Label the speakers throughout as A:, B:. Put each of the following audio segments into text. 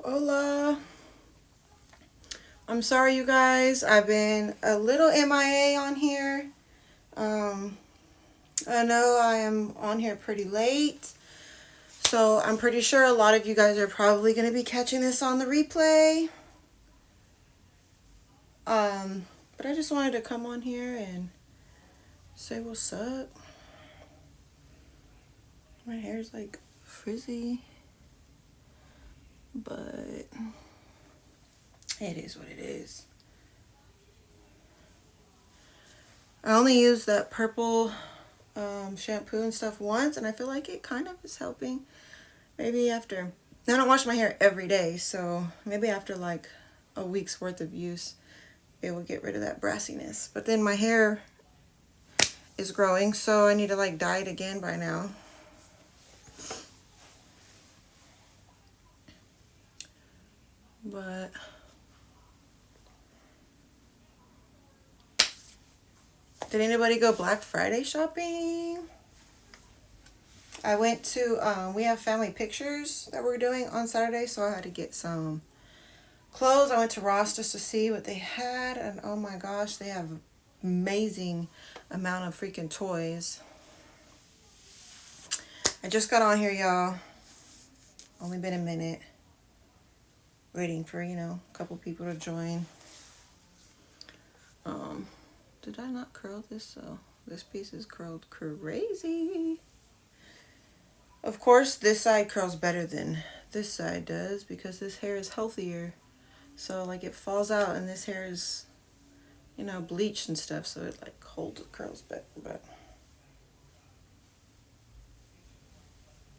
A: Hola. I'm sorry, you guys. I've been a little MIA on here. Um, I know I am on here pretty late, so I'm pretty sure a lot of you guys are probably going to be catching this on the replay. Um, but I just wanted to come on here and say what's up. My hair's like frizzy, but it is what it is. I only used that purple shampoo and stuff once, and I feel like it kind of is helping. Maybe after, I don't wash my hair every day, so maybe after like a week's worth of use, it will get rid of that brassiness. But then my hair is growing, so I need to like dye it again by now. But did anybody go Black Friday shopping? I went to, we have family pictures that we're doing on Saturday, so I had to get some clothes. I went to Ross just to see what they had, and oh my gosh, they have amazing amount of freaking toys. I just got on here, y'all. Only been a minute. Waiting for, a couple people to join. Did I not curl this? So this piece is curled crazy. Of course, this side curls better than this side does because this hair is healthier. So like it falls out and this hair is, bleached and stuff, so it like holds the curls better. But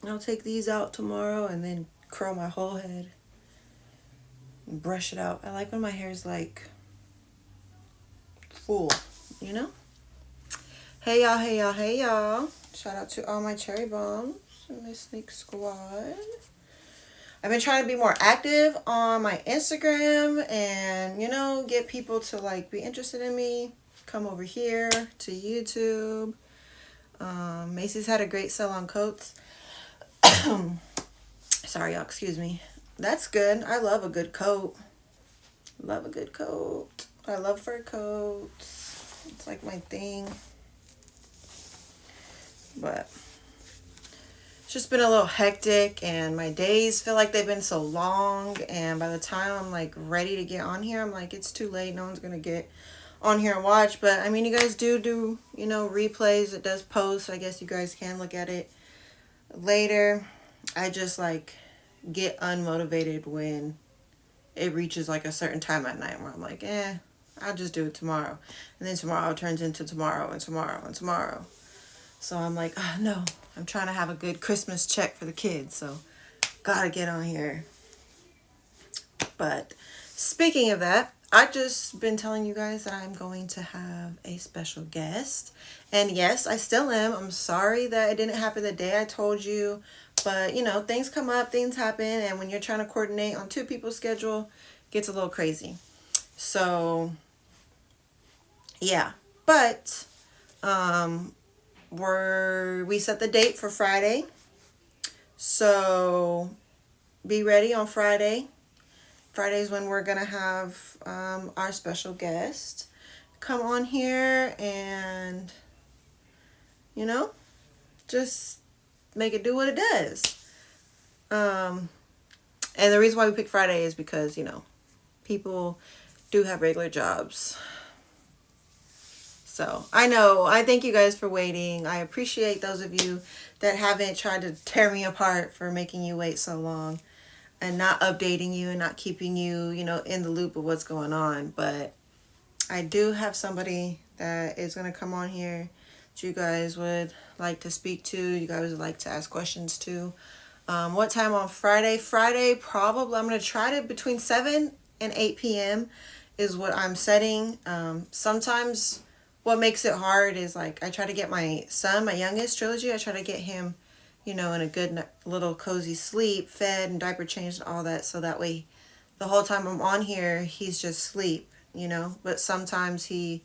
A: I'll take these out tomorrow and then curl my whole head and brush it out. I like when my hair's like full, Hey y'all, hey y'all, hey y'all. Shout out to all my cherry bombs and my snake squad. I've been trying to be more active on my Instagram and, get people to like be interested in me. Come over here to YouTube. Macy's had a great sale on coats. Sorry, y'all, excuse me. That's good. I love a good coat. Love a good coat. I love fur coats. It's like my thing. But it's just been a little hectic and my days feel like they've been so long, and by the time I'm like ready to get on here, I'm like, it's too late. No one's gonna get on here and watch. But I mean, you guys do replays. It does post. I guess you guys can look at it later. I just like get unmotivated when it reaches like a certain time at night where I'm like, I'll just do it tomorrow. And then tomorrow turns into tomorrow and tomorrow and tomorrow. So I'm like, oh, no, I'm trying to have a good Christmas check for the kids. So gotta get on here. But speaking of that, I've just been telling you guys that I'm going to have a special guest. And yes, I still am. I'm sorry that it didn't happen the day I told you. But, things come up, things happen. And when you're trying to coordinate on two people's schedule, it gets a little crazy. So, yeah. But, we set the date for Friday. So, be ready on Friday. Friday is when we're going to have our special guest come on here and, just make it do what it does. And the reason why we picked Friday is because, people do have regular jobs. So I thank you guys for waiting. I appreciate those of you that haven't tried to tear me apart for making you wait so long and not updating you and not keeping you, in the loop of what's going on. But I do have somebody that is going to come on here that you guys would like to speak to. You guys would like to ask questions to. What time on Friday? Friday, probably, I'm going to try to between 7 and 8 p.m. is what I'm setting. Sometimes what makes it hard is like I try to get my son, my youngest, Trilogy, I try to get him, in a good little cozy sleep, fed and diaper changed and all that. So that way the whole time I'm on here, he's just asleep, But sometimes he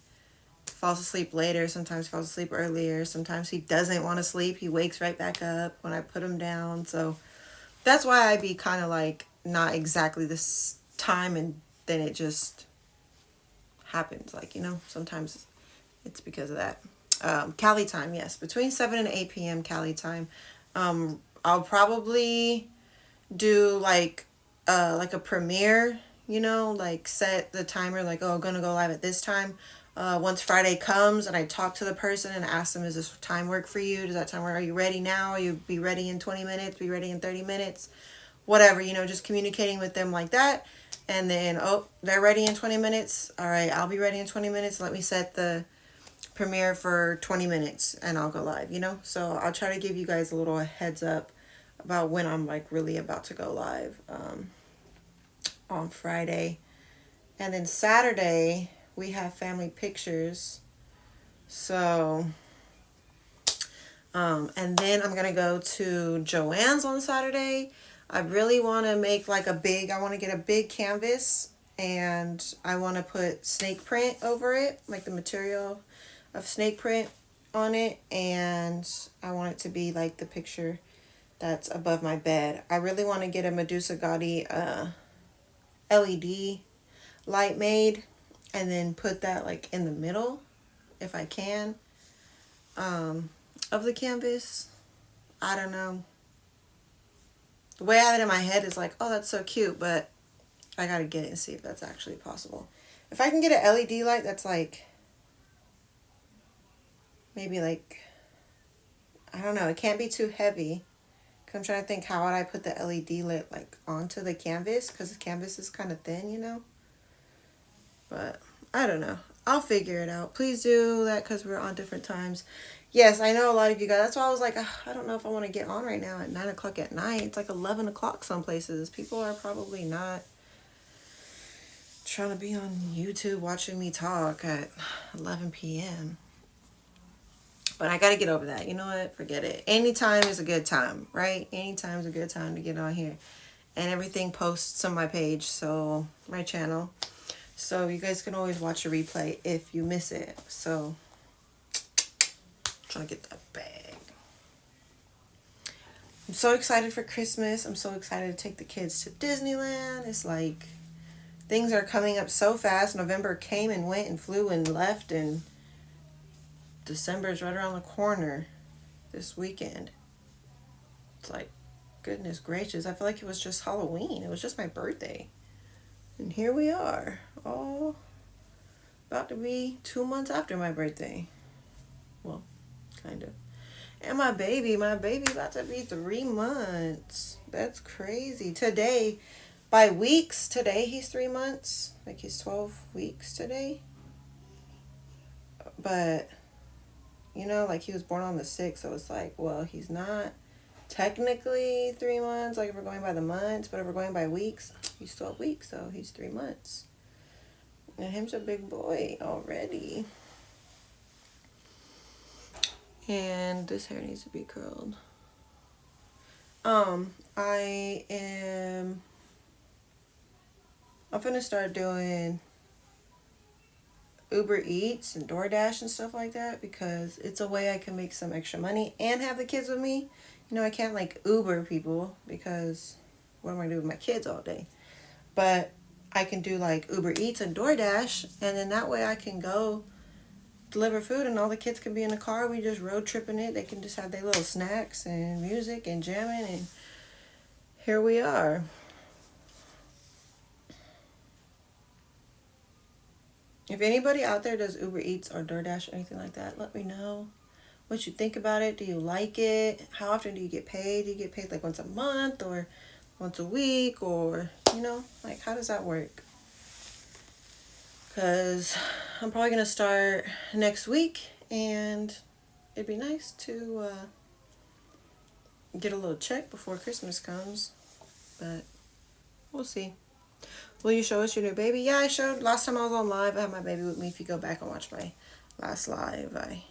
A: falls asleep later. Sometimes he falls asleep earlier. Sometimes he doesn't want to sleep. He wakes right back up when I put him down. So that's why I be kind of like not exactly this time, and then it just happens. Like, sometimes it's because of that. Cali time, yes, between 7 and 8 p.m. Cali time. I'll probably do like a premiere, like set the timer, like, oh, I'm gonna go live at this time. Once Friday comes and I talk to the person and ask them, is this time work for you? Does that time work? Are you ready now? Are you be ready in 20 minutes? Be ready in 30 minutes? Whatever, just communicating with them like that. And then, oh, they're ready in 20 minutes. All right, I'll be ready in 20 minutes. Let me set the premiere for 20 minutes and I'll go live, So I'll try to give you guys a little heads up about when I'm like really about to go live on Friday. And then Saturday, we have family pictures. So, and then I'm going to go to Joann's on Saturday. I really want to make like I want to get a big canvas and I want to put snake print over it, like the material of snake print on it. And I want it to be like the picture that's above my bed. I really want to get a Medussa Gotti LED light made and then put that like in the middle if I can of the canvas. I don't know. The way I have it in my head is like, oh, that's so cute, but I gotta get it and see if that's actually possible. If I can get an LED light that's like, maybe like, I don't know, it can't be too heavy. Cause I'm trying to think, how would I put the LED light like onto the canvas? Because the canvas is kind of thin, But I don't know. I'll figure it out. Please do that because we're on different times. Yes, I know a lot of you guys. That's why I was like, I don't know if I want to get on right now at 9 o'clock at night. It's like 11 o'clock some places. People are probably not trying to be on YouTube watching me talk at 11 p.m. But I got to get over that. You know what? Forget it. Anytime is a good time, right? Anytime is a good time to get on here. And everything posts on my page, so my channel. So you guys can always watch a replay if you miss it. So, trying to get that bag. I'm so excited for Christmas. I'm so excited to take the kids to Disneyland. It's like things are coming up so fast. November came and went and flew and left, and December is right around the corner this weekend. It's like, goodness gracious. I feel like it was just Halloween. It was just my birthday. And here we are, all about to be 2 months after my birthday. Well, kind of. And my baby about to be 3 months. That's crazy. Today, by weeks, today he's 3 months. Like he's 12 weeks today. But, like he was born on the 6th, so it's like, well, he's not technically 3 months, like if we're going by the months, but if we're going by weeks, he's 12 weeks, so he's 3 months. And him's a big boy already. And this hair needs to be curled. I'm gonna start doing Uber Eats and DoorDash and stuff like that because it's a way I can make some extra money and have the kids with me. I can't like Uber people because what am I doing with my kids all day? But I can do like Uber Eats and DoorDash, and then that way I can go deliver food and all the kids can be in the car. We just road tripping it. They can just have their little snacks and music and jamming, and here we are. If anybody out there does Uber Eats or DoorDash or anything like that, let me know what you think about it. Do you like it? How often do you get paid? Do you get paid like once a month or once a week, or like how does that work? Because I'm probably gonna start next week, and it'd be nice to get a little check before Christmas comes, but we'll see. Will you show us your new baby? Yeah, I showed last time I was on live. I had my baby with me. If you go back and watch my last live, I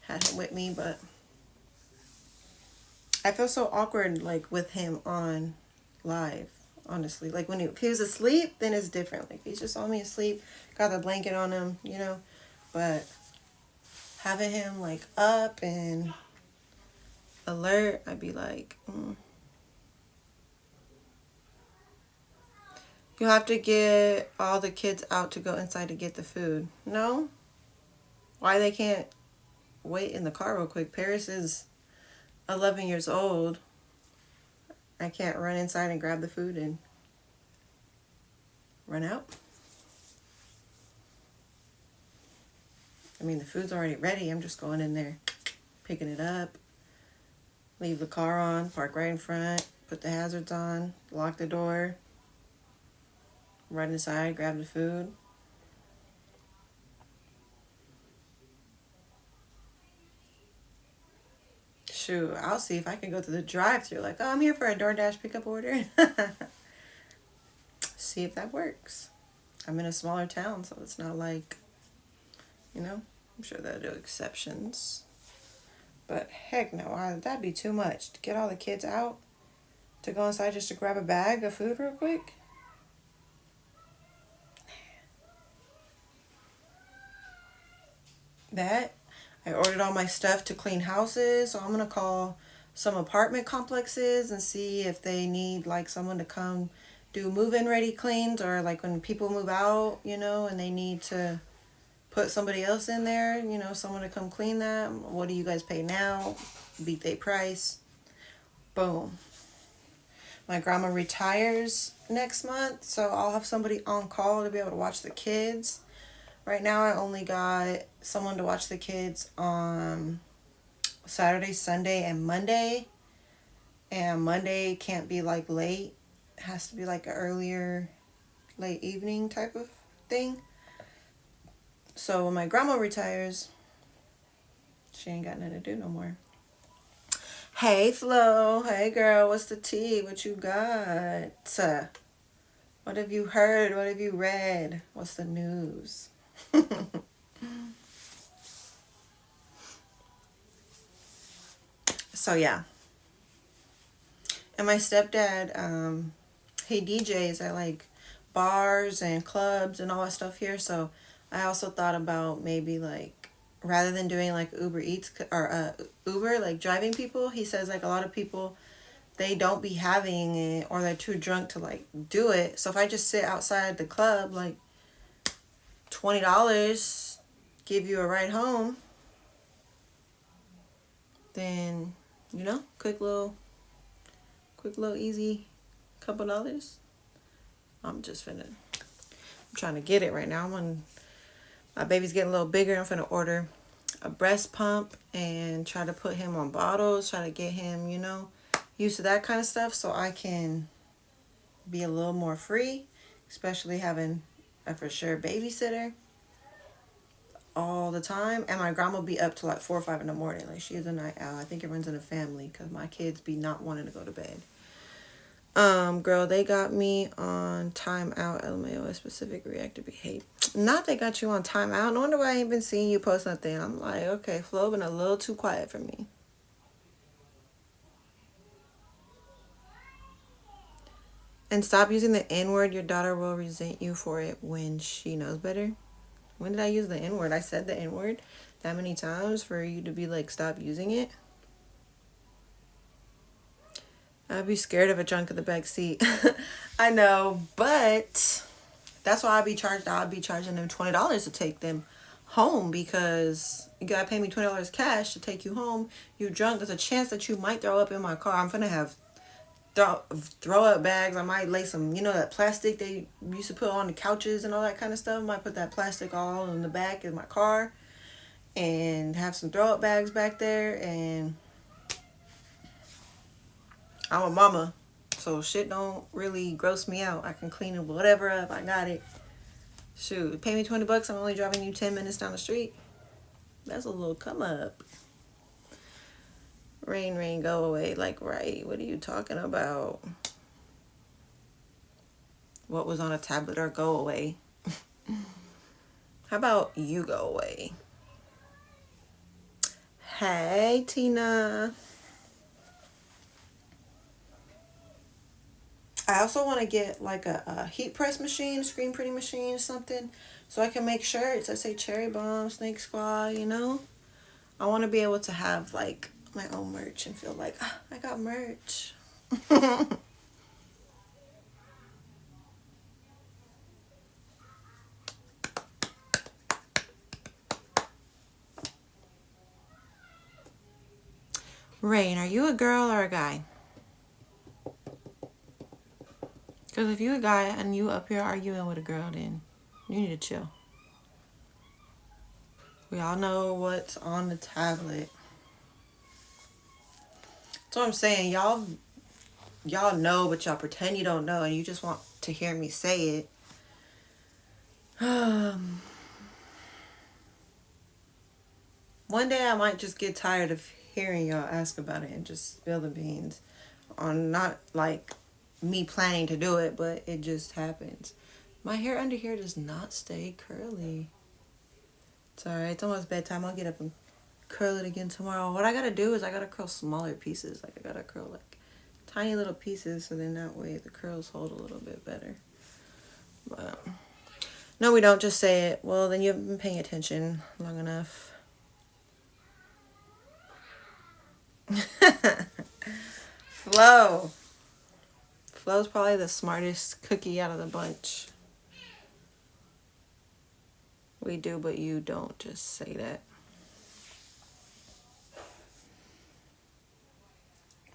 A: had him with me, but I feel so awkward like with him on live, honestly. Like if he was asleep, then it's different. Like he's just on me asleep, got the blanket on him, but having him like up and alert, I'd be like, You have to get all the kids out to go inside to get the food. No? Why they can't wait in the car real quick? Paris is 11 years old. I can't run inside and grab the food and run out. I mean, the food's already ready. I'm just going in there, picking it up, leave the car on, park right in front, put the hazards on, lock the door, run inside, grab the food. Shoot, I'll see if I can go to the drive-thru. Like, oh, I'm here for a DoorDash pickup order. See if that works. I'm in a smaller town, so it's not like, I'm sure they'll do exceptions. But heck no, that'd be too much. To get all the kids out to go inside just to grab a bag of food real quick. That, I ordered all my stuff to clean houses, so I'm going to call some apartment complexes and see if they need like someone to come do move-in ready cleans, or like when people move out, and they need to put somebody else in there, someone to come clean that. What do you guys pay now? Beat they price. Boom. My grandma retires next month, so I'll have somebody on call to be able to watch the kids. Right now I only got someone to watch the kids on Saturday, Sunday, and Monday. And Monday can't be like late. It has to be like an earlier, late evening type of thing. So when my grandma retires, she ain't got nothing to do no more. Hey Flo, hey girl, what's the tea? What you got? What have you heard? What have you read? What's the news? So yeah. And my stepdad, he DJs at like bars and clubs and all that stuff here. So I also thought about maybe like, rather than doing like Uber Eats or Uber, like driving people, he says like a lot of people, they don't be having it or they're too drunk to like do it. So if I just sit outside the club, like $20, give you a ride home, then, quick little easy couple dollars. I'm trying to get it right now. My baby's getting a little bigger. I'm finna order a breast pump and try to put him on bottles, try to get him, used to that kind of stuff so I can be a little more free, especially having a for sure babysitter all the time. And my grandma be up to like 4 or 5 in the morning. Like, she is a night owl. I think it runs in the family because my kids be not wanting to go to bed. Girl, they got me on timeout, LMAO, specific reactive behavior. Not they got you on timeout. No wonder why I ain't been seeing you post nothing. I'm like, okay, Flo been a little too quiet for me. And stop using the N-word. Your daughter will resent you for it when she knows better. When did I use the N-word? I said the N-word that many times for you to be like, stop using it. I'd be scared of a drunk in the back seat. I know, but that's why I'd be charging them $20 to take them home, because you gotta pay me $20 cash to take you home. You drunk, there's a chance that you might throw up in my car. I'm gonna have throw up bags. I might lay some, that plastic they used to put on the couches and all that kind of stuff. I might put that plastic all in the back of my car and have some throw up bags back there. And I'm a mama, so shit don't really gross me out. I can clean it whatever up. I got it. Shoot, pay me $20. I'm only driving you 10 minutes down the street. That's a little come up. Rain, go away. Like, right, what are you talking about? What was on a tablet or go away? How about you go away? Hey, Tina. I also want to get like a heat press machine, screen printing machine or something, so I can make shirts that say Cherry Bomb, Snake Squad, I want to be able to have like my own merch and feel like, I got merch. Rain, are you a girl or a guy? Because if you a guy and you up here arguing with a girl, then you need to chill. We all know what's on the tablet. That's what I'm saying. Y'all know, but y'all pretend you don't know, and you just want to hear me say it. One day I might just get tired of hearing y'all ask about it and just spill the beans on, not like me planning to do it, but it just happens. My hair under here does not stay curly. It's alright. It's almost bedtime. I'll get up and curl it again tomorrow. What I gotta do is I gotta curl smaller pieces. Like I gotta curl like tiny little pieces, so then that way the curls hold a little bit better. But no, we don't just say it. Well, then you haven't been paying attention long enough. Flo. Flo's probably the smartest cookie out of the bunch. We do, but you don't just say that.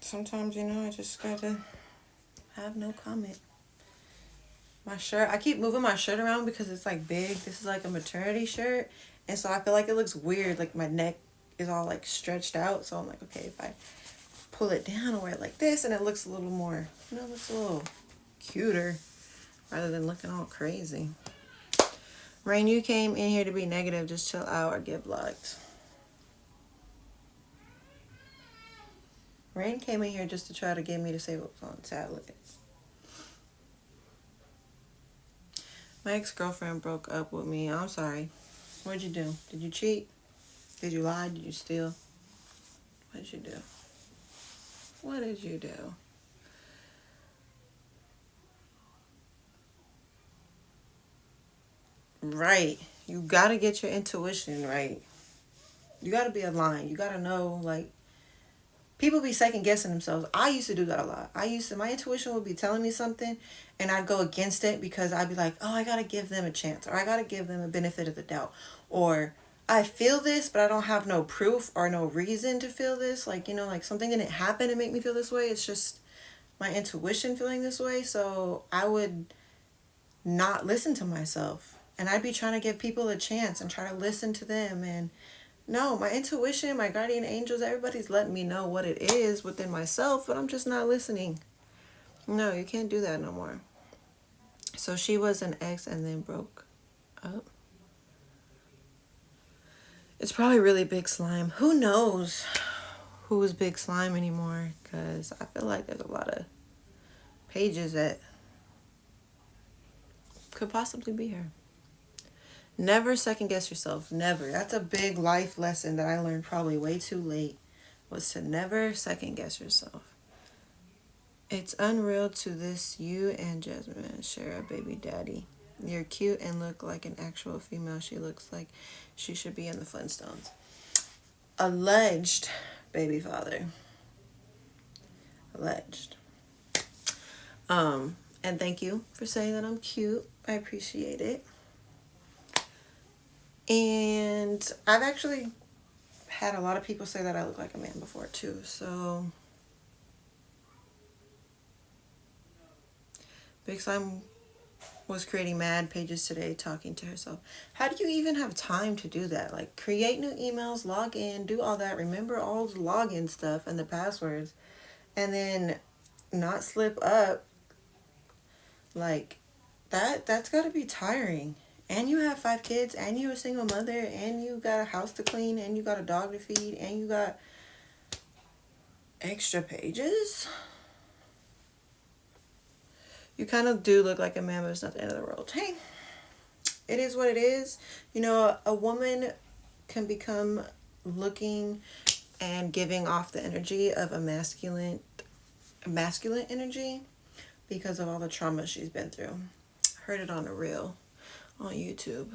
A: Sometimes, I just gotta have no comment. My shirt, I keep moving my shirt around because it's like big. This is like a maternity shirt. And so I feel like it looks weird. Like my neck is all like stretched out. So I'm like, okay, if I pull it down and wear it like this, and it looks a little more, it looks a little cuter rather than looking all crazy. Rain, you came in here to be negative. Just chill out or get blocked. Rain came in here just to try to get me to say what was on the tablet. My ex-girlfriend broke up with me. I'm sorry. What'd you do? Did you cheat? Did you lie? Did you steal? What did you do? What did you do? Right. You gotta get your intuition right. You gotta be aligned. You gotta know, like, people be second guessing themselves. I used to do that a lot. My intuition would be telling me something and I'd go against it because I'd be like, oh, I gotta give them a chance, or I gotta give them a benefit of the doubt, or I feel this, but I don't have no proof or no reason to feel this. Like, like something didn't happen to make me feel this way. It's just my intuition feeling this way. So I would not listen to myself. And I'd be trying to give people a chance and try to listen to them. And no, my intuition, my guardian angels, everybody's letting me know what it is within myself, but I'm just not listening. No, you can't do that no more. So she was an ex and then broke up. It's probably really Big Slime. Who knows who is Big Slime anymore? Because I feel like there's a lot of pages that could possibly be her. Never second guess yourself. Never. That's a big life lesson that I learned probably way too late, was to never second guess yourself. It's unreal to this. You and Jasmine share a baby daddy. You're cute and look like an actual female. She looks like she should be in the Flintstones. Alleged baby father. Alleged. And thank you for saying that I'm cute. I appreciate it. And I've actually had a lot of people say that I look like a man before too. So Big Slime was creating mad pages today talking to herself. How do you even have time to do that? Like, create new emails, log in, do all that, remember all the login stuff and the passwords, and then not slip up. Like, that's got to be tiring. And you have 5 kids, and you're a single mother, and you got a house to clean, and you got a dog to feed, and you got extra pages. You kind of do look like a man, but it's not the end of the world. Hey, it is what it is. A woman can become looking and giving off the energy of a masculine energy because of all the trauma she's been through. Heard it on a reel on YouTube.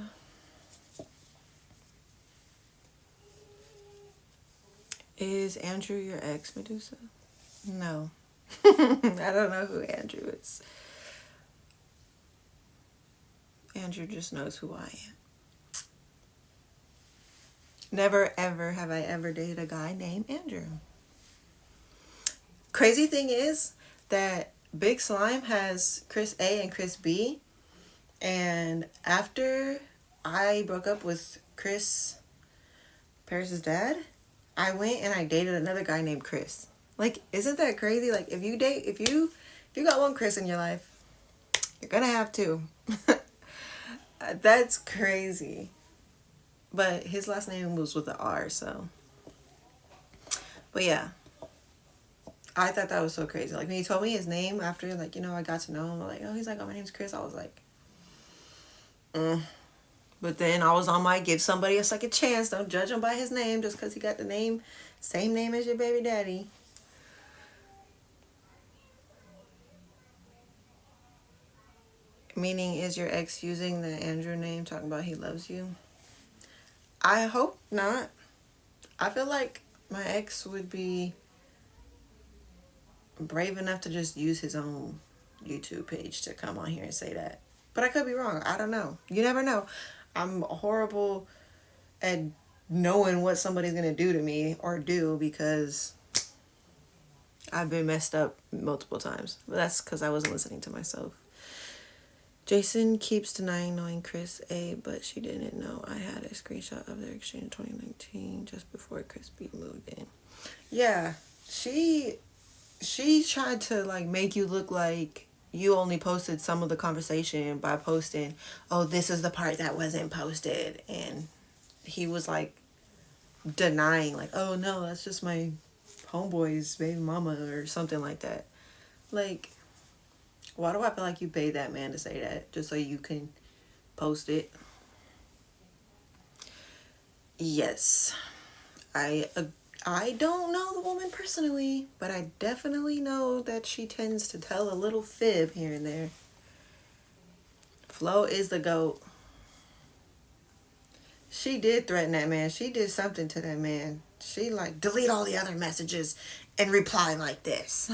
A: Is Andrew your ex, Medussa? No. I don't know who Andrew is. Andrew just knows who I am. Never, ever have I ever dated a guy named Andrew. Crazy thing is that Big Slime has Chris A and Chris B. And after I broke up with Chris, Paris's dad, I went and I dated another guy named Chris. Like, isn't that crazy? Like, if you got one Chris in your life, you're gonna have two. That's crazy. But his last name was with an R, so. But yeah, I thought that was so crazy. Like, when he told me his name after, like, I got to know him. Like, oh, he's like, oh, my name's Chris. I was like, But then I was on my give somebody a second chance. Don't judge him by his name just because he got the same name as your baby daddy. Meaning, is your ex using the Andrew name, talking about he loves you? I hope not. I feel like my ex would be brave enough to just use his own YouTube page to come on here and say that. But I could be wrong. I don't know. You never know. I'm horrible at knowing what somebody's going to do to me or do because I've been messed up multiple times. But that's because I wasn't listening to myself. Jason keeps denying knowing Chris A, but she didn't know I had a screenshot of their exchange in 2019 just before Chris B moved in. Yeah, she tried to like make you look like you only posted some of the conversation by posting, oh, this is the part that wasn't posted. And he was like denying, like, oh no, that's just my homeboy's baby mama or something like that. Like, why do I feel like you paid that man to say that just so you can post it? Yes, I don't know the woman personally, but I definitely know that she tends to tell a little fib here and there. Flo is the GOAT. She did threaten that man. She did something to that man. She like, delete all the other messages and reply like this.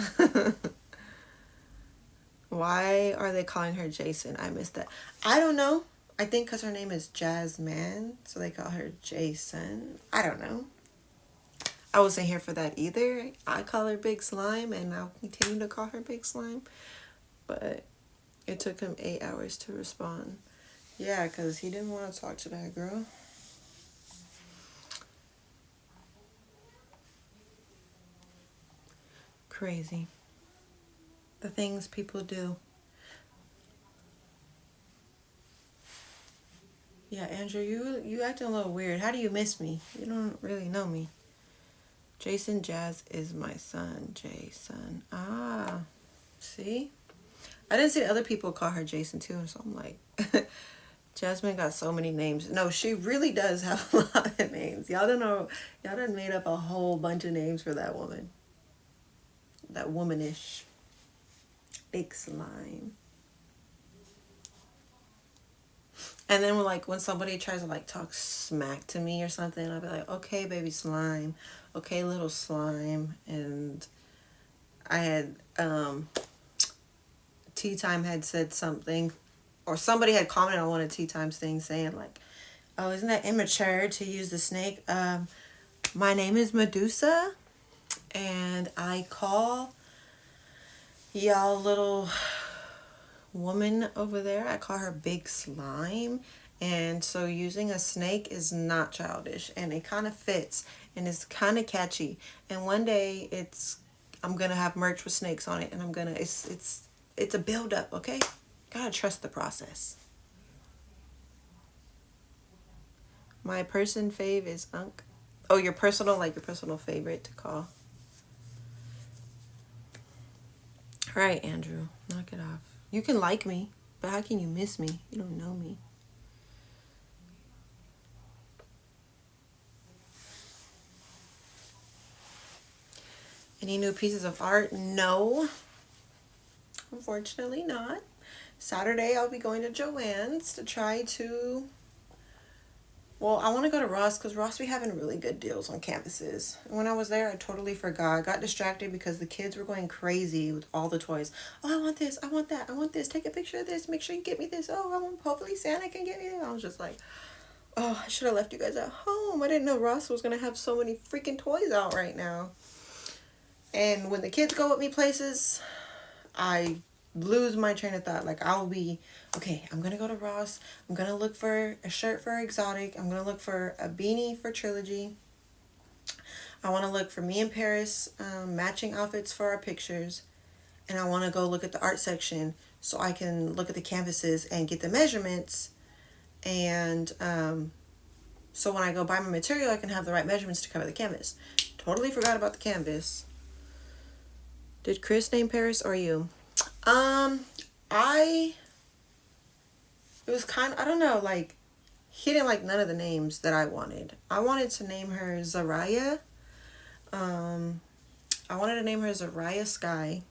A: Why are they calling her Jason? I missed that. I don't know. I think because her name is Jasmine, so they call her Jason. I don't know. I wasn't here for that either. I call her Big Slime, and I'll continue to call her Big Slime. But it took him 8 hours to respond. Yeah, because he didn't want to talk to that girl. Crazy. The things people do. Yeah, Andrew, you acting a little weird. How do you miss me? You don't really know me. Jason Jazz is my son. Jason. Ah, see? I didn't see other people call her Jason too, so I'm like, Jasmine got so many names. No, she really does have a lot of names. Y'all don't know. Y'all done made up a whole bunch of names for that woman. That womanish. Big Slime. And then when somebody tries to like talk smack to me or something, I'll be like, okay, baby slime. Okay, little slime. And I had, Tea Time had said something, or somebody had commented on one of Tea Time's things saying like, oh, isn't that immature to use the snake? My name is Medussa, and I call y'all little woman over there, I call her Big Slime. And so using a snake is not childish, and it kind of fits, and it's kind of catchy. And one day I'm gonna have merch with snakes on it, and it's a build up, okay? Gotta trust the process. My person fave is Unk. Oh, your personal favorite to call. All right, Andrew, knock it off. You can like me, but how can you miss me? You don't know me. Any new pieces of art? No. Unfortunately not. Saturday I'll be going to Joann's to try to... Well, I want to go to Ross because Ross be having really good deals on canvases. And when I was there, I totally forgot. I got distracted because the kids were going crazy with all the toys. Oh, I want this. I want that. I want this. Take a picture of this. Make sure you get me this. Oh, hopefully Santa can get me this. I was just like, oh, I should have left you guys at home. I didn't know Ross was going to have so many freaking toys out right now. And when the kids go with me places, I lose my train of thought. Like, I'll be, okay, I'm gonna go to Ross. I'm gonna look for a shirt for Exotic. I'm gonna look for a beanie for Trilogy. I want to look for me and Paris matching outfits for our pictures. And I want to go look at the art section so I can look at the canvases and get the measurements. And so when I go buy my material, I can have the right measurements to cover the canvas. Totally forgot about the canvas. Did Chris name Paris or you? I it was kind of, I don't know, like, he didn't like none of the names that I wanted. I wanted to name her Zaraya. I wanted to name her Zaraya Sky.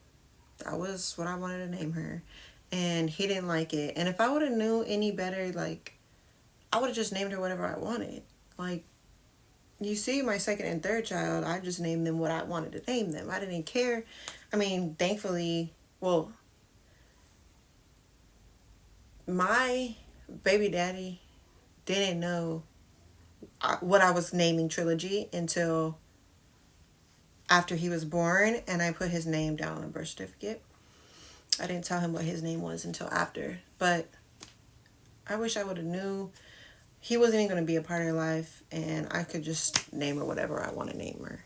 A: That was what I wanted to name her. And he didn't like it. And if I would have knew any better, like, I would have just named her whatever I wanted. Like, you see my second and third child, I just named them what I wanted to name them. I didn't care. I mean, thankfully, well, my baby daddy didn't know what I was naming Trilogy until after he was born, and I put his name down on the birth certificate. I didn't tell him what his name was until after, but I wish I would have knew. He wasn't even going to be a part of her life, and I could just name her whatever I want to name her.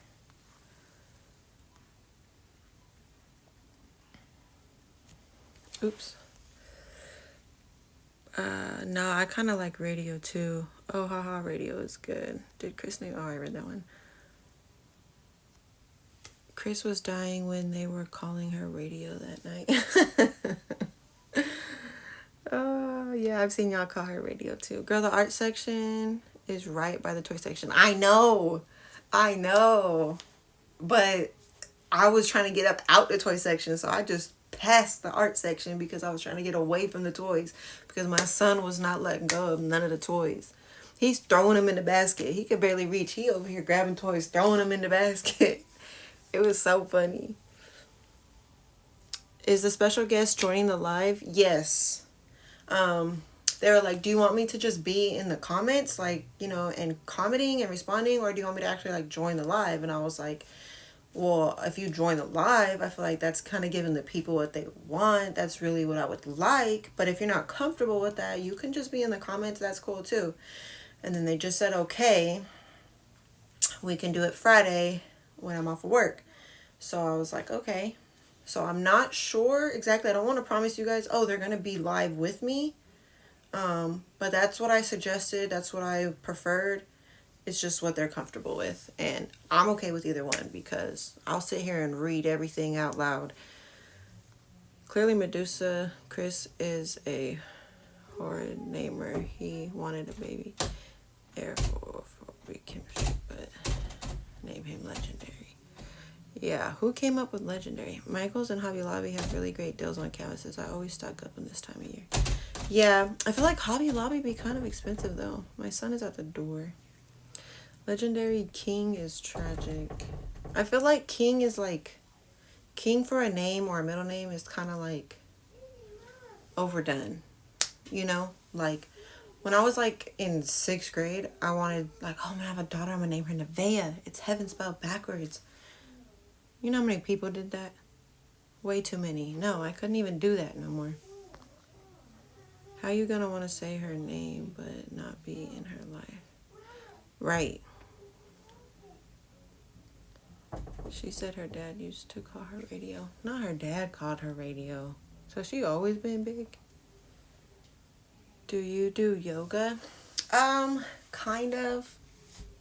A: Oops. No, I kind of like radio too. Oh, haha, radio is good. Did Chris name? Oh, I read that one. Chris was dying when they were calling her radio that night. Oh, yeah, I've seen y'all call her radio too. Girl, the art section is right by the toy section. I know. But I was trying to get up out the toy section, so I just passed the art section because I was trying to get away from the toys because my son was not letting go of none of the toys. He's throwing them in the basket. He could barely reach. He over here grabbing toys, throwing them in the basket. It was so funny. Is the special guest joining the live? Yes. They were like, do you want me to just be in the comments, like, you know, and commenting and responding, or do you want me to actually, like, join the live? And I was like, well, if you join the live, I feel like that's kind of giving the people what they want. That's really what I would like. But if you're not comfortable with that, you can just be in the comments. That's cool too. And then they just said, okay, we can do it Friday when I'm off of work. So I was like, okay. So I'm not sure exactly. I don't want to promise you guys, oh, they're going to be live with me. But that's what I suggested. That's what I preferred. It's just what they're comfortable with. And I'm okay with either one because I'll sit here and read everything out loud. Clearly Medussa Chris is a horrid namer. He wanted a baby air for chemistry, but name him Legendary. Yeah, who came up with Legendary? Michaels and Hobby Lobby have really great deals on canvases. I always stock up in this time of year. Yeah, I feel like Hobby Lobby be kind of expensive though. My son is at the door. Legendary King is tragic. I feel like King is like, King for a name or a middle name is kind of like overdone. You know, like when I was like in 6th grade, I wanted like, oh, I'm gonna have a daughter. I'm gonna name her Nevaeh. It's heaven spelled backwards. You know how many people did that? Way too many. No, I couldn't even do that no more. How you gonna want to say her name but not be in her life? Right. She said her dad used to call her radio. Not her dad called her radio. So she always been big. Do you do yoga? Kind of.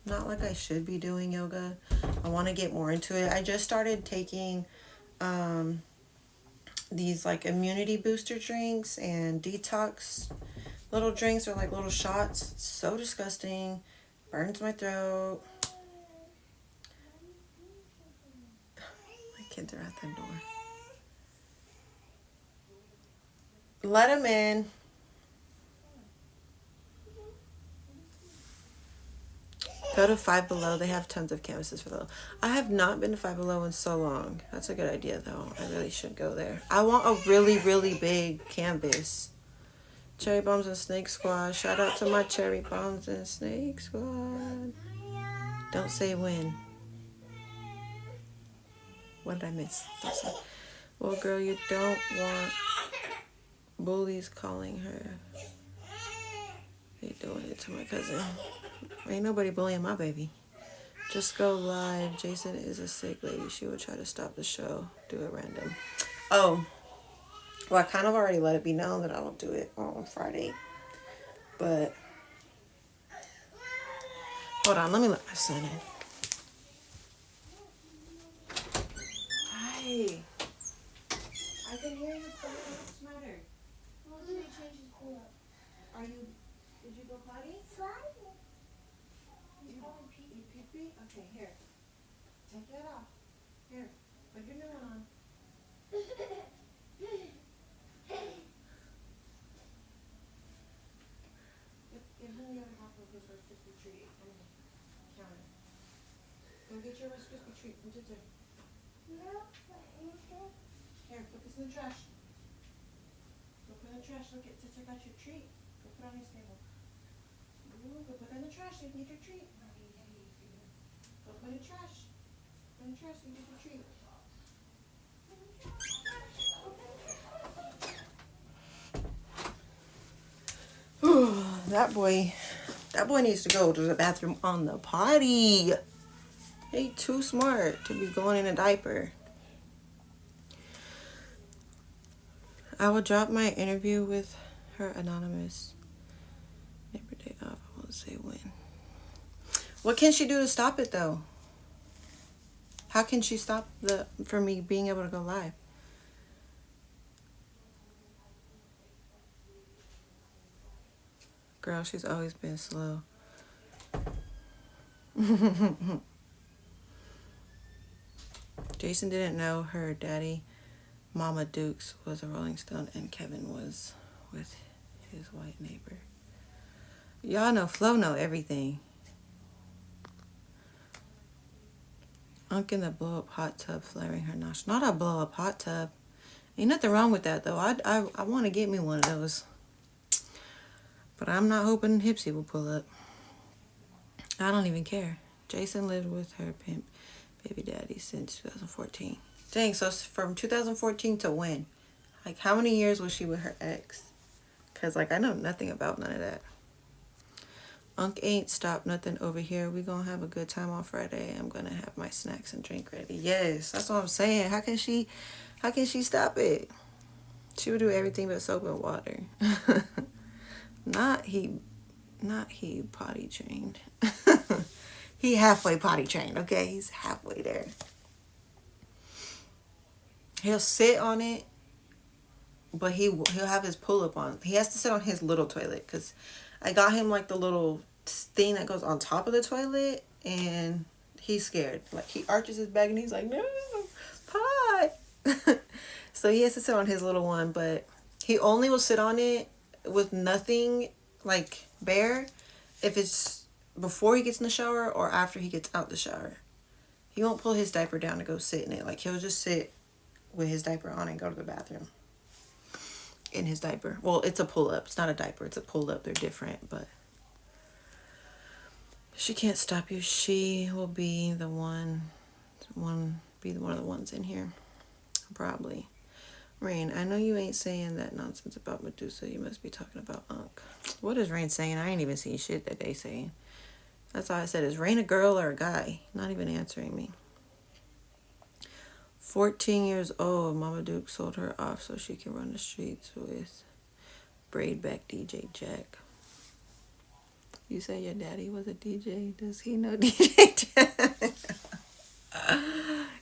A: Not like I should be doing yoga. I want to get more into it. I just started taking these like immunity booster drinks and detox little drinks or like little shots. It's so disgusting. Burns my throat. My kids are at the door. Let them in. Go to Five Below. They have tons of canvases for those. I have not been to Five Below in so long. That's a good idea, though. I really should go there. I want a really, really big canvas. Cherry Bombs and Snake Squad. Shout out to my Cherry Bombs and Snake Squad. Don't say when. What did I miss? Well, girl, you don't want bullies calling her. They doing it to my cousin. Ain't nobody bullying my baby. Just go live. Jason is a sick lady. She would try to stop the show. Do it random. Oh, well, I kind of already let it be known that I don't do it on Friday. But, hold on. Let me let my son in. Hi. I can hear you. What's the matter?
B: Well, today change his pull up.
A: Did you go potty? You pee-pee? Okay, here. Take that off. Here. Put your new one on. Give him the other half of his Rice Krispie treat on the counter. Go get your Rice Krispie treat from Tita. Here, put this in the trash. Go put it in the trash. Look at Tita got your treat. Go put it on his table. Ooh, go put it in the trash so you can get your treat. Go put it in the trash. Put it in the trash so you can get your treat. That boy needs to go to the bathroom on the potty. He too smart to be going in a diaper. I will drop my interview with her anonymous. Neighbor day off. I won't say when. What can she do to stop it though? How can she stop for me being able to go live? Girl, she's always been slow. Jason didn't know her daddy, Mama Dukes, was a Rolling Stone and Kevin was with his white neighbor. Y'all know Flo know everything. Unc in the blow up hot tub flaring her nostrils. Not a blow up hot tub. Ain't nothing wrong with that though. I want to get me one of those. But I'm not hoping Hipsy will pull up. I don't even care. Jason lived with her pimp baby daddy since 2014. Dang, so from 2014 to when? Like, how many years was she with her ex? Because, like, I know nothing about none of that. Unc ain't stopped nothing over here. We gonna have a good time on Friday. I'm gonna have my snacks and drink ready. Yes, that's what I'm saying. How can she stop it? She would do everything but soap and water. Not he potty trained. He halfway potty trained, okay? He's halfway there. He'll sit on it, but he'll have his pull-up on. He has to sit on his little toilet because I got him like the little thing that goes on top of the toilet, and he's scared. Like, he arches his back and he's like, no, pot. So he has to sit on his little one, but he only will sit on it with nothing, like, bare, if it's before he gets in the shower or after he gets out the shower. He won't pull his diaper down to go sit in it. Like, he'll just sit with his diaper on and go to the bathroom in his diaper. Well, it's a pull-up. It's not a diaper. It's a pull-up. They're different, but she can't stop you. She will be the one of the ones in here. Probably. Rain, I know you ain't saying that nonsense about Medussa. You must be talking about Unc. What is Rain saying? I ain't even seen shit that they saying. That's all I said. Is Rain a girl or a guy? Not even answering me. 14 years old, Mama Duke sold her off so she can run the streets with braid back DJ Jack. You say your daddy was a DJ. Does he know DJ Jack?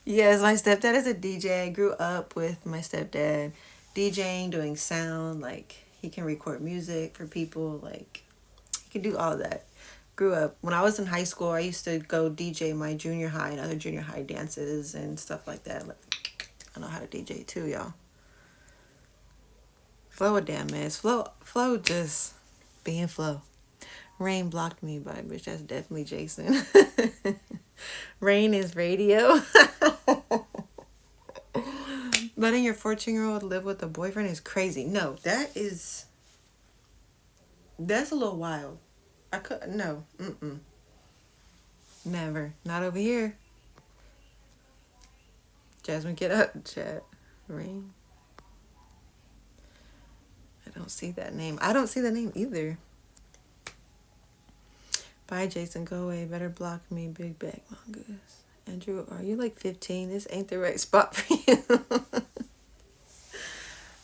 A: Yes, my stepdad is a DJ. I grew up with my stepdad DJing, doing sound. Like, he can record music for people. Like, he can do all of that. Grew up. When I was in high school, I used to go DJ my junior high and other junior high dances and stuff like that. Like, I know how to DJ too, y'all. Flo a damn mess. Flo just being Flo. Rain blocked me, by bitch. That's definitely Jason. Rain is radio. Letting your 14-year-old live with a boyfriend is crazy. No, that's a little wild. No. Never. Not over here. Jasmine, get up, chat. Ring. I don't see that name. I don't see the name either. Bye, Jason. Go away. Better block me, big bag mongoose. Andrew, are you like 15? This ain't the right spot for you.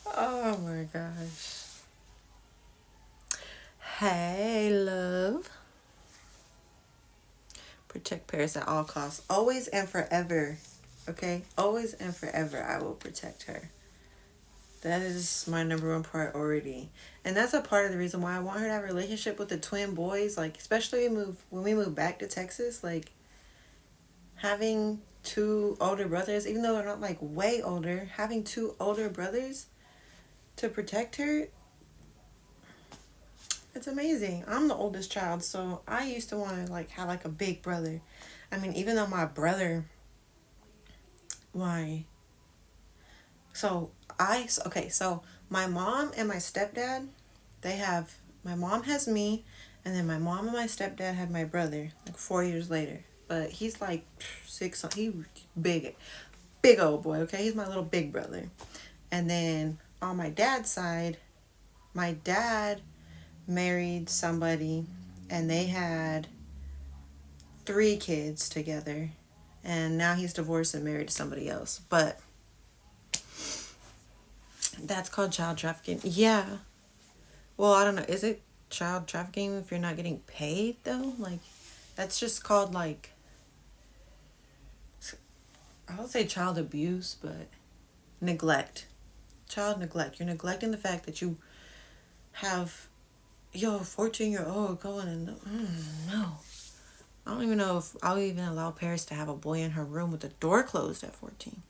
A: Oh my gosh. Hey, love. Protect Paris at all costs. Always and forever. Okay? Always and forever I will protect her. That is my number one priority. And that's a part of the reason why I want her to have a relationship with the twin boys. Like, especially when we move back to Texas, like, having two older brothers, even though they're not like way older, having two older brothers to protect her, it's amazing. I'm the oldest child, so I used to want to like have like a big brother. I mean, even though my brother, why? So my mom and my stepdad, my mom has me, and then my mom and my stepdad had my brother like 4 years later. But he's like he big old boy, okay? He's my little big brother. And then on my dad's side, my dad married somebody and they had 3 kids together. And now he's divorced and married to somebody else. But that's called child trafficking. Yeah. Well, I don't know. Is it child trafficking if you're not getting paid, though? Like, that's just called, like, I would say child abuse, but neglect. Child neglect. You're neglecting the fact that you have, 14-year-old going and, no. I don't even know if I'll even allow Paris to have a boy in her room with the door closed at 14.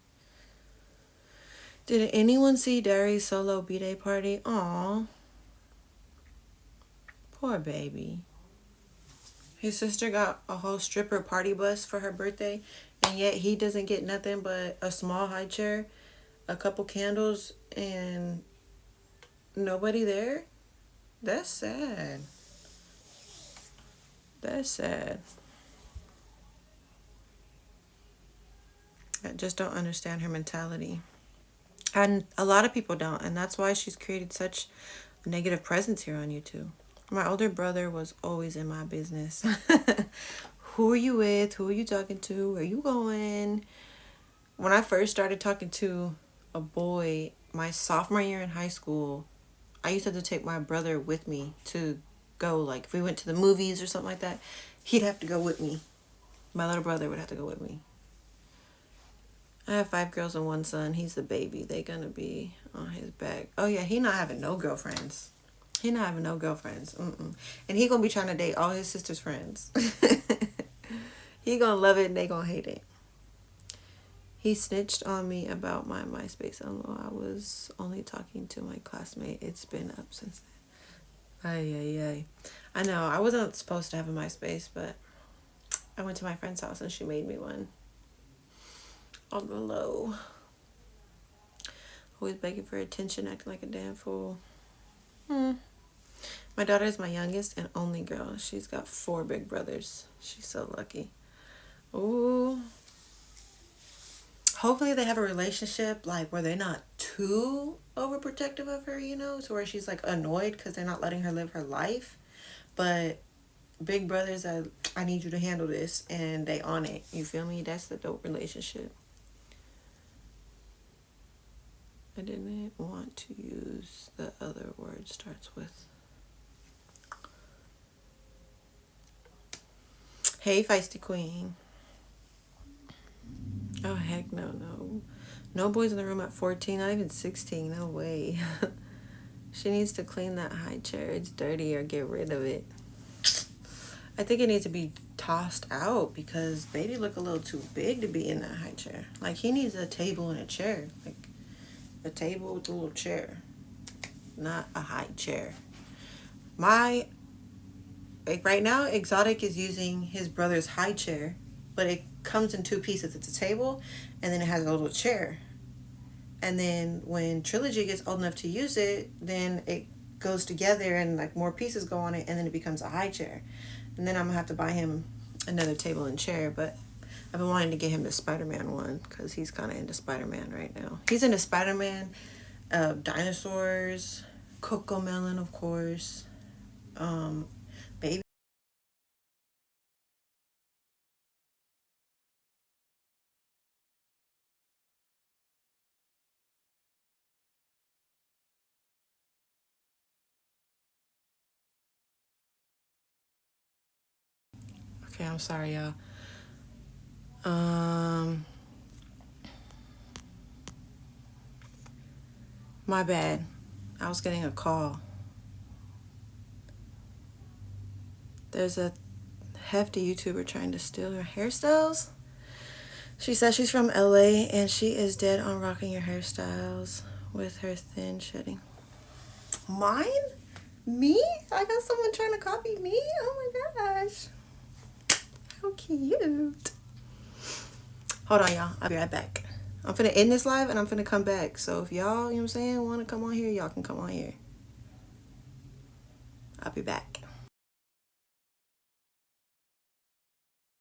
A: Did anyone see Dari's solo B-Day party? Aw. Poor baby. His sister got a whole stripper party bus for her birthday, and yet he doesn't get nothing but a small high chair, a couple candles, and nobody there? That's sad. That's sad. I just don't understand her mentality. And a lot of people don't, and that's why she's created such a negative presence here on YouTube. My older brother was always in my business. Who are you with? Who are you talking to? Where are you going? When I first started talking to a boy my sophomore year in high school, I used to have to take my brother with me to go, like, if we went to the movies or something like that, he'd have to go with me. My little brother would have to go with me. I have 5 girls and 1 son. He's the baby. They gonna be on his back. Oh yeah, he not having no girlfriends. He not having no girlfriends. And he gonna be trying to date all his sister's friends. He gonna love it and they gonna hate it. He snitched on me about my MySpace. I was only talking to my classmate. It's been up since then. Ay. I know, I wasn't supposed to have a MySpace, but I went to my friend's house and she made me one. On the low. Always begging for attention, acting like a damn fool. My daughter is my youngest and only girl. She's got 4 big brothers. She's so lucky. Ooh. Hopefully they have a relationship like where they're not too overprotective of her, to where she's like annoyed because they're not letting her live her life. But big brothers, I need you to handle this, and they on it. You feel me? That's the dope relationship. I didn't want to use the other word starts with. Hey, feisty queen. Oh, heck no. No boys in the room at 14, not even 16. No way. She needs to clean that high chair. It's dirty, or get rid of it. I think it needs to be tossed out because baby look a little too big to be in that high chair. Like, he needs a table and a chair. Like, a table with a little chair, not a high chair. Right now, Exotic is using his brother's high chair, but it comes in 2 pieces. It's a table, and then it has a little chair. And then when Trilogy gets old enough to use it, then it goes together and like more pieces go on it, and then it becomes a high chair. And then I'm gonna have to buy him another table and chair, but I've been wanting to get him the Spider-Man one because he's kind of into Spider-Man right now. He's into Spider-Man, dinosaurs, Coco Melon, of course, baby. Okay, I'm sorry, y'all. My bad. I was getting a call. There's a hefty YouTuber trying to steal her hairstyles. She says she's from LA and she is dead on rocking your hairstyles with her thin shedding. Mine? Me? I got someone trying to copy me? Oh my gosh. How cute. Hold on, y'all. I'll be right back. I'm finna end this live and I'm finna come back. So if y'all, you know what I'm saying, want to come on here, y'all can come on here. I'll be back.